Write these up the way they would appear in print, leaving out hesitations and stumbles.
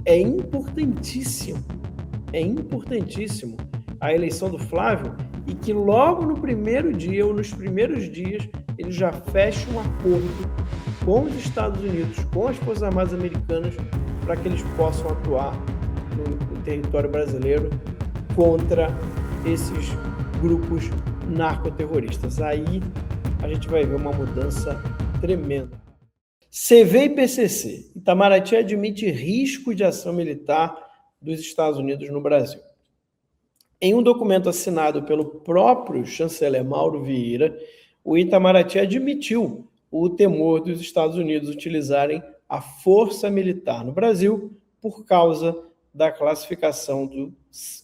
é importantíssimo a eleição do Flávio e que logo no primeiro dia ou nos primeiros dias ele já feche um acordo com os Estados Unidos, com as Forças Armadas Americanas, para que eles possam atuar no território brasileiro contra esses grupos narcoterroristas. Aí a gente vai ver uma mudança tremenda. CV e PCC. Itamaraty admite risco de ação militar dos Estados Unidos no Brasil. Em um documento assinado pelo próprio chanceler Mauro Vieira, o Itamaraty admitiu o temor dos Estados Unidos utilizarem a força militar no Brasil por causa da classificação do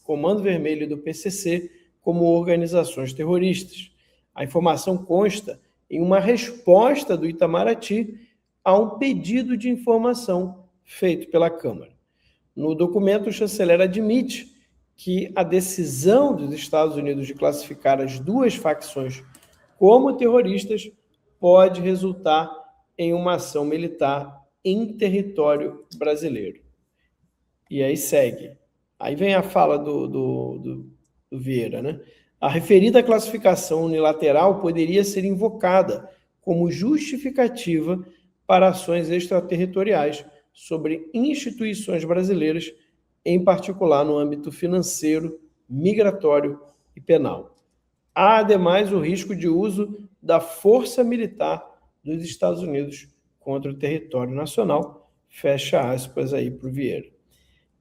Comando Vermelho e do PCC como organizações terroristas. A informação consta em uma resposta do Itamaraty a um pedido de informação feito pela Câmara. No documento, o chanceler admite que a decisão dos Estados Unidos de classificar as duas facções como terroristas pode resultar em uma ação militar em território brasileiro. E aí segue. Aí vem a fala do Vieira, né? A referida classificação unilateral poderia ser invocada como justificativa para ações extraterritoriais sobre instituições brasileiras, em particular no âmbito financeiro, migratório e penal. Há, ademais, o risco de uso da força militar dos Estados Unidos contra o território nacional. Fecha aspas aí para o Vieira.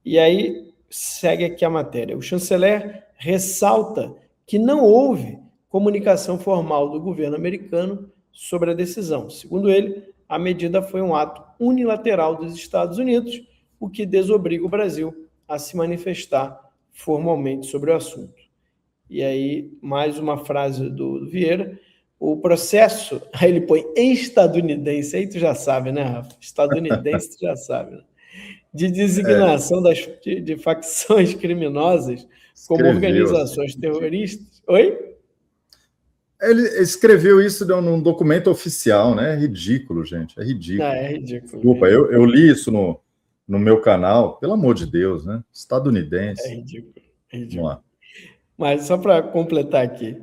E aí segue aqui a matéria. O chanceler ressalta que não houve comunicação formal do governo americano sobre a decisão. Segundo ele, a medida foi um ato unilateral dos Estados Unidos, o que desobriga o Brasil a se manifestar formalmente sobre o assunto. E aí, mais uma frase do Vieira, o processo, aí ele põe estadunidense, aí tu já sabe, né, Rafa? Estadunidense, tu já sabe, né? De designação de facções criminosas como organizações terroristas. Oi? Ele escreveu isso num documento oficial, né? É ridículo, gente. É ridículo. É ridículo. Desculpa, eu li isso no meu canal. Pelo amor de Deus, né? Estadunidense. É ridículo. Vamos lá. Mas só para completar aqui.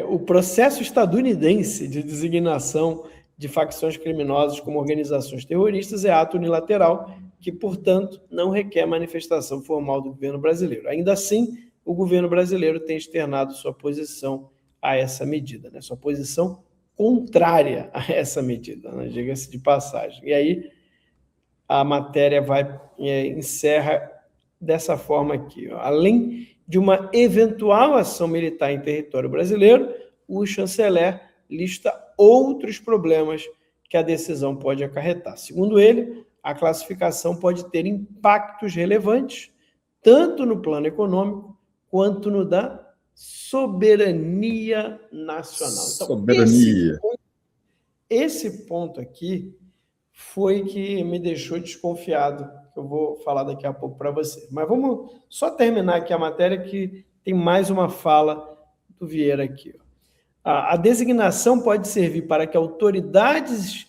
O processo estadunidense de designação de facções criminosas como organizações terroristas é ato unilateral que, portanto, não requer manifestação formal do governo brasileiro. Ainda assim, o governo brasileiro tem externado sua posição a essa medida, né? Sua posição contrária a essa medida, né? Diga-se de passagem. E aí a matéria encerra dessa forma aqui. Ó. Além de uma eventual ação militar em território brasileiro, o chanceler lista outros problemas que a decisão pode acarretar. Segundo ele, a classificação pode ter impactos relevantes, tanto no plano econômico quanto no da soberania nacional. Então, soberania. Esse ponto aqui foi que me deixou desconfiado, que eu vou falar daqui a pouco para você. Mas vamos só terminar aqui a matéria, que tem mais uma fala do Vieira aqui. A designação pode servir para que autoridades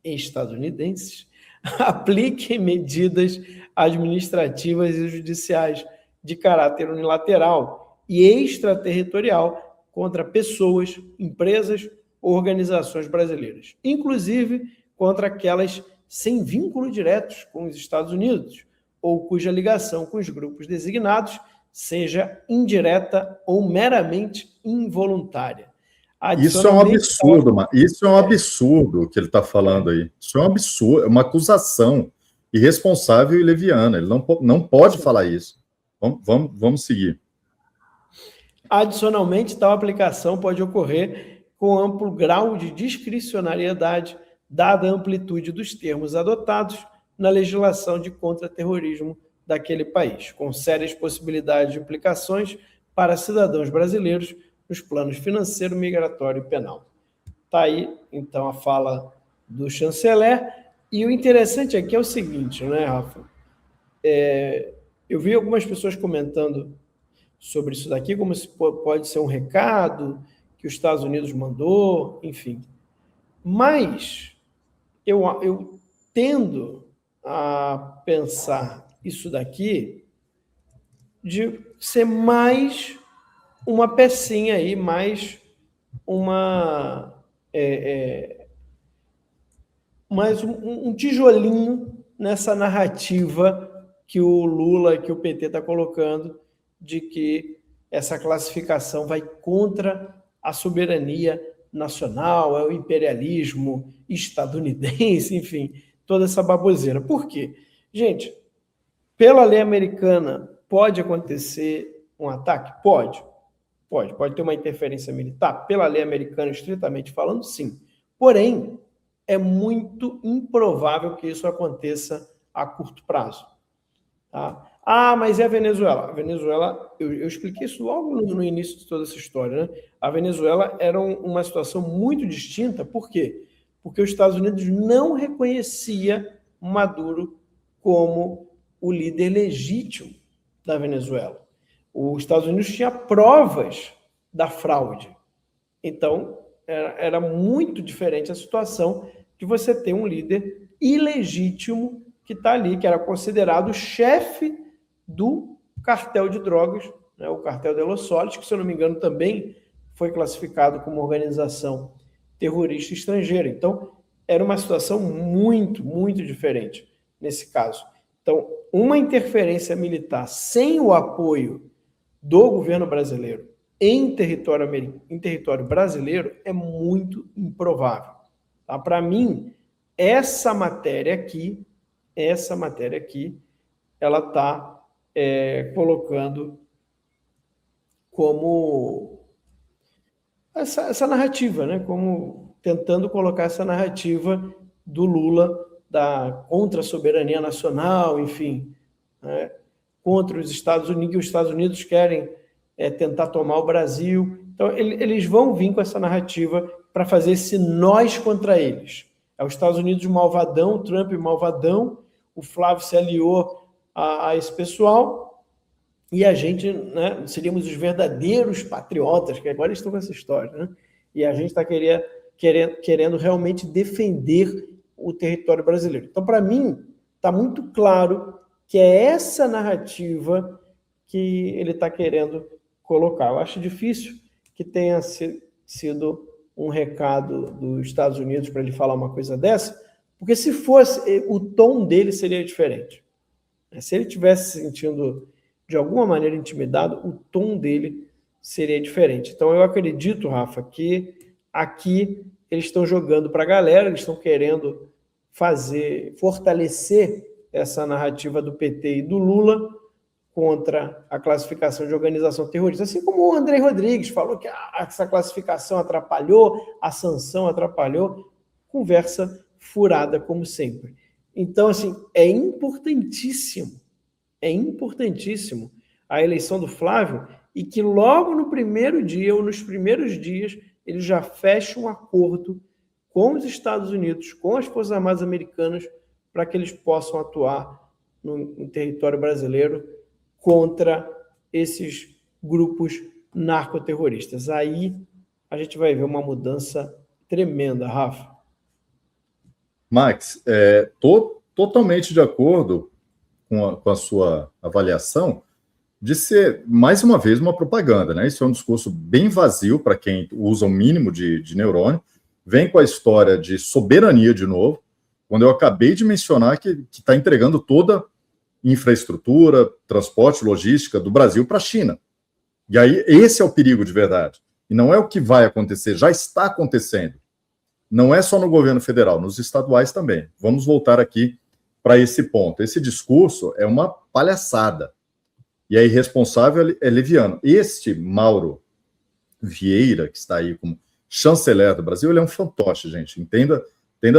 estadunidenses apliquem medidas administrativas e judiciais de caráter unilateral e extraterritorial contra pessoas, empresas ou organizações brasileiras, inclusive contra aquelas sem vínculo direto com os Estados Unidos ou cuja ligação com os grupos designados seja indireta ou meramente involuntária. Isso é um absurdo, mano. Isso é um absurdo que ele está falando aí. Isso é um absurdo, é uma acusação irresponsável e leviana. Ele não pode falar isso. Vamos seguir. Adicionalmente, tal aplicação pode ocorrer com amplo grau de discricionariedade, dada a amplitude dos termos adotados na legislação de contra-terrorismo daquele país, com sérias possibilidades de implicações para cidadãos brasileiros nos planos financeiro, migratório e penal. Está aí, então, a fala do chanceler. E o interessante aqui é o seguinte, né, Rafa? Eu vi algumas pessoas comentando sobre isso daqui, como se pode ser um recado que os Estados Unidos mandou, enfim. Mas eu tendo a pensar isso daqui de ser mais uma pecinha aí, mais mais um tijolinho nessa narrativa que o Lula, que o PT está colocando, de que essa classificação vai contra a soberania nacional, é o imperialismo estadunidense, enfim, toda essa baboseira. Por quê? Gente, pela lei americana, pode acontecer um ataque? Pode. Pode ter uma interferência militar? Pela lei americana, estritamente falando, sim. Porém, é muito improvável que isso aconteça a curto prazo. Tá? Ah, mas e a Venezuela? A Venezuela, eu expliquei isso logo no início de toda essa história, né? A Venezuela era uma situação muito distinta. Por quê? Porque os Estados Unidos não reconhecia Maduro como o líder legítimo da Venezuela. Os Estados Unidos tinha provas da fraude. Então, era muito diferente a situação de você ter um líder ilegítimo que está ali, que era considerado o chefe do cartel de drogas, né, o cartel de Los Soles, que, se eu não me engano, também foi classificado como organização terrorista estrangeira. Então, era uma situação muito, muito diferente nesse caso. Então, uma interferência militar sem o apoio do governo brasileiro em território brasileiro é muito improvável. Tá? Para mim, essa matéria aqui, ela está colocando como essa narrativa, né? Como tentando colocar essa narrativa do Lula contra a soberania nacional, enfim, né? Contra os Estados Unidos, que os Estados Unidos querem tentar tomar o Brasil. Então, eles vão vir com essa narrativa para fazer esse nós contra eles. É os Estados Unidos malvadão, o Trump malvadão, o Flávio se aliou a esse pessoal, e a gente, né, seríamos os verdadeiros patriotas, que agora estão com essa história, né? E a gente está querendo realmente defender o território brasileiro. Então, para mim, está muito claro que é essa narrativa que ele está querendo colocar. Eu acho difícil que tenha sido um recado dos Estados Unidos para ele falar uma coisa dessa, porque se fosse, o tom dele seria diferente. Se ele estivesse se sentindo de alguma maneira intimidado, o tom dele seria diferente. Então, eu acredito, Rafa, que aqui eles estão jogando para a galera, eles estão querendo fortalecer essa narrativa do PT e do Lula contra a classificação de organização terrorista, assim como o André Rodrigues falou que essa classificação atrapalhou, a sanção atrapalhou, conversa furada como sempre. Então, assim, é importantíssimo a eleição do Flávio, e que logo no primeiro dia ou nos primeiros dias ele já feche um acordo com os Estados Unidos, com as Forças Armadas Americanas, para que eles possam atuar no território brasileiro contra esses grupos narcoterroristas. Aí a gente vai ver uma mudança tremenda, Rafa. Max, estou totalmente de acordo com a sua avaliação de ser, mais uma vez, uma propaganda, né? Isso é um discurso bem vazio para quem usa o mínimo de neurônio, vem com a história de soberania de novo, quando eu acabei de mencionar que está entregando toda infraestrutura, transporte, logística do Brasil para a China. E aí, esse é o perigo de verdade. E não é o que vai acontecer, já está acontecendo. Não é só no governo federal, nos estaduais também. Vamos voltar aqui para esse ponto. Esse discurso é uma palhaçada. E é irresponsável, é leviano. Este Mauro Vieira, que está aí como chanceler do Brasil, ele é um fantoche, gente. Entenda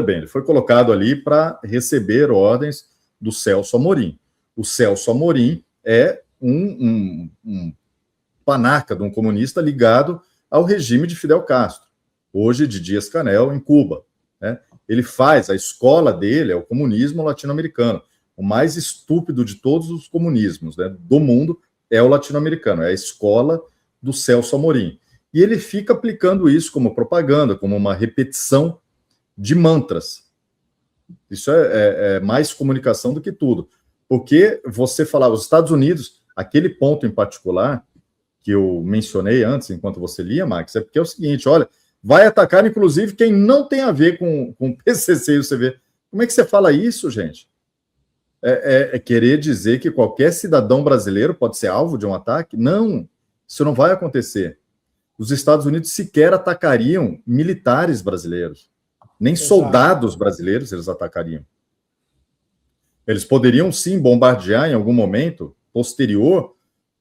bem. Ele foi colocado ali para receber ordens do Celso Amorim. O Celso Amorim é um panaca de um comunista ligado ao regime de Fidel Castro, hoje de Díaz-Canel, em Cuba. Né? Ele faz, a escola dele é o comunismo latino-americano. O mais estúpido de todos os comunismos, né, do mundo é o latino-americano, é a escola do Celso Amorim. E ele fica aplicando isso como propaganda, como uma repetição de mantras. Isso é mais comunicação do que tudo. Porque você falar, os Estados Unidos, aquele ponto em particular que eu mencionei antes, enquanto você lia, Max, é porque é o seguinte, olha, vai atacar, inclusive, quem não tem a ver com o PCC e o CV. Como é que você fala isso, gente? É querer dizer que qualquer cidadão brasileiro pode ser alvo de um ataque? Não, isso não vai acontecer. Os Estados Unidos sequer atacariam militares brasileiros. Nem soldados brasileiros eles atacariam. Eles poderiam, sim, bombardear em algum momento posterior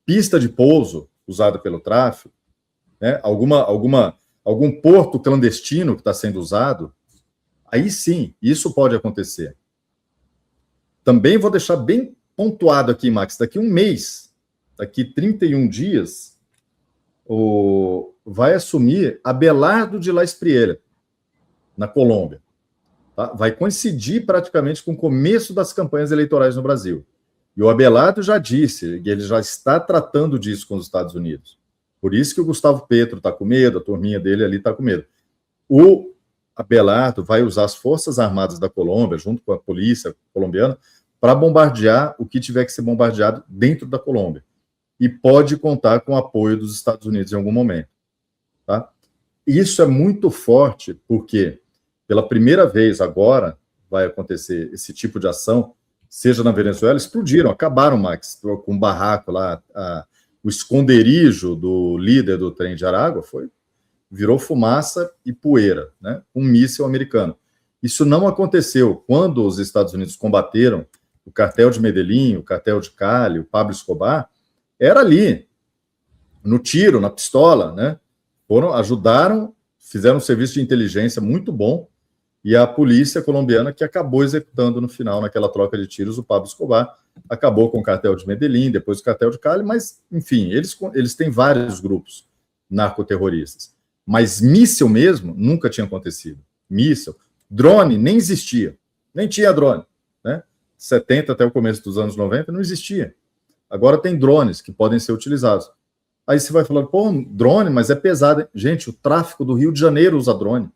pista de pouso usada pelo tráfico, né? Algum porto clandestino que está sendo usado. Aí sim, isso pode acontecer. Também vou deixar bem pontuado aqui, Max, daqui um mês, daqui 31 dias, vai assumir Abelardo de La Espriella, na Colômbia. Tá? Vai coincidir praticamente com o começo das campanhas eleitorais no Brasil. E o Abelardo já disse, e ele já está tratando disso com os Estados Unidos. Por isso que o Gustavo Petro está com medo, a turminha dele ali está com medo. O Abelardo vai usar as Forças Armadas da Colômbia, junto com a polícia colombiana, para bombardear o que tiver que ser bombardeado dentro da Colômbia. E pode contar com o apoio dos Estados Unidos em algum momento. Tá? Isso é muito forte, porque pela primeira vez agora vai acontecer esse tipo de ação, seja na Venezuela, explodiram, acabaram, Max, com um barraco lá, o esconderijo do líder do trem de Aragua virou fumaça e poeira, né? Um míssil americano. Isso não aconteceu quando os Estados Unidos combateram o cartel de Medellín, o cartel de Cali, o Pablo Escobar, era ali, no tiro, na pistola, né? Ajudaram, fizeram um serviço de inteligência muito bom, e a polícia colombiana que acabou executando no final, naquela troca de tiros, o Pablo Escobar, acabou com o cartel de Medellín, depois o cartel de Cali, mas, enfim, eles têm vários grupos narcoterroristas. Mas míssil mesmo nunca tinha acontecido. Míssil. Drone nem existia. Nem tinha drone. Né? 70 até o começo dos anos 90 não existia. Agora tem drones que podem ser utilizados. Aí você vai falar, pô, drone, mas é pesado. Gente, o tráfico do Rio de Janeiro usa drone.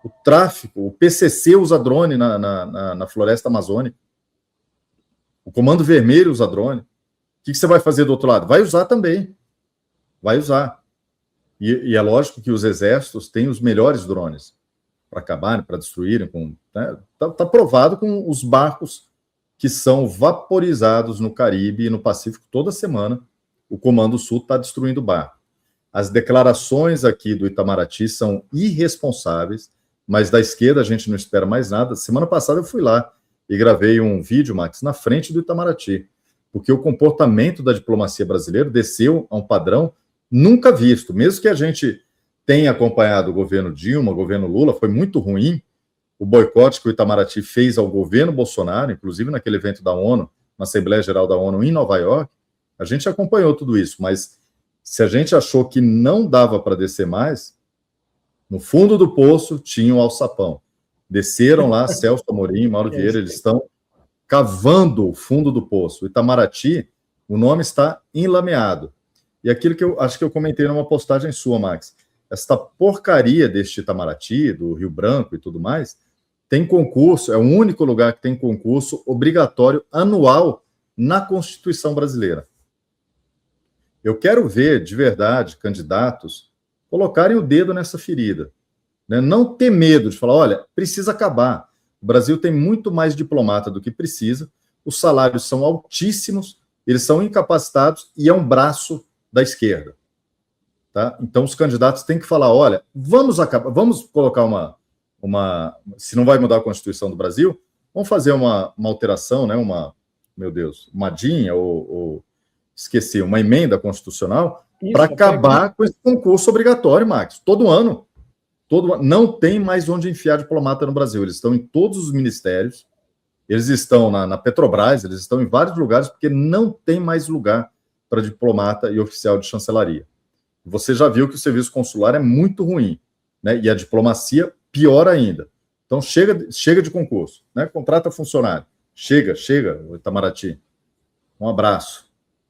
O tráfico, o PCC usa drone na floresta amazônica. O Comando Vermelho usa drone. O que você vai fazer do outro lado? Vai usar também. Vai usar. E é lógico que os exércitos têm os melhores drones para acabarem, para destruírem. Né? Tá provado com os barcos que são vaporizados no Caribe e no Pacífico toda semana. O Comando Sul está destruindo o barco. As declarações aqui do Itamaraty são irresponsáveis, mas da esquerda a gente não espera mais nada. Semana passada eu fui lá e gravei um vídeo, Max, na frente do Itamaraty, porque o comportamento da diplomacia brasileira desceu a um padrão nunca visto. Mesmo que a gente tenha acompanhado o governo Dilma, o governo Lula, foi muito ruim o boicote que o Itamaraty fez ao governo Bolsonaro, inclusive naquele evento da ONU, na Assembleia Geral da ONU em Nova York. A gente acompanhou tudo isso, mas se a gente achou que não dava para descer mais, no fundo do poço tinha um alçapão. Desceram lá, Celso Amorim, Mauro Vieira, eles estão cavando o fundo do poço. O Itamaraty, o nome está enlameado. E aquilo que eu acho que eu comentei numa postagem sua, Max, esta porcaria deste Itamaraty, do Rio Branco e tudo mais, tem concurso, é o único lugar que tem concurso obrigatório anual na Constituição brasileira. Eu quero ver, de verdade, candidatos colocarem o dedo nessa ferida. Né? Não ter medo de falar, olha, precisa acabar. O Brasil tem muito mais diplomata do que precisa, os salários são altíssimos, eles são incapacitados e é um braço da esquerda. Tá? Então, os candidatos têm que falar, olha, vamos acabar, vamos colocar se não vai mudar a Constituição do Brasil, vamos fazer uma alteração, né? Uma DIN, esqueci, uma emenda constitucional para acabar com esse concurso obrigatório, Max. Todo ano. Não tem mais onde enfiar diplomata no Brasil. Eles estão em todos os ministérios, eles estão na Petrobras, eles estão em vários lugares, porque não tem mais lugar para diplomata e oficial de chancelaria. Você já viu que o serviço consular é muito ruim, né? E a diplomacia pior ainda. Então chega de concurso, né? Contrata funcionário. Chega, o Itamaraty. Um abraço.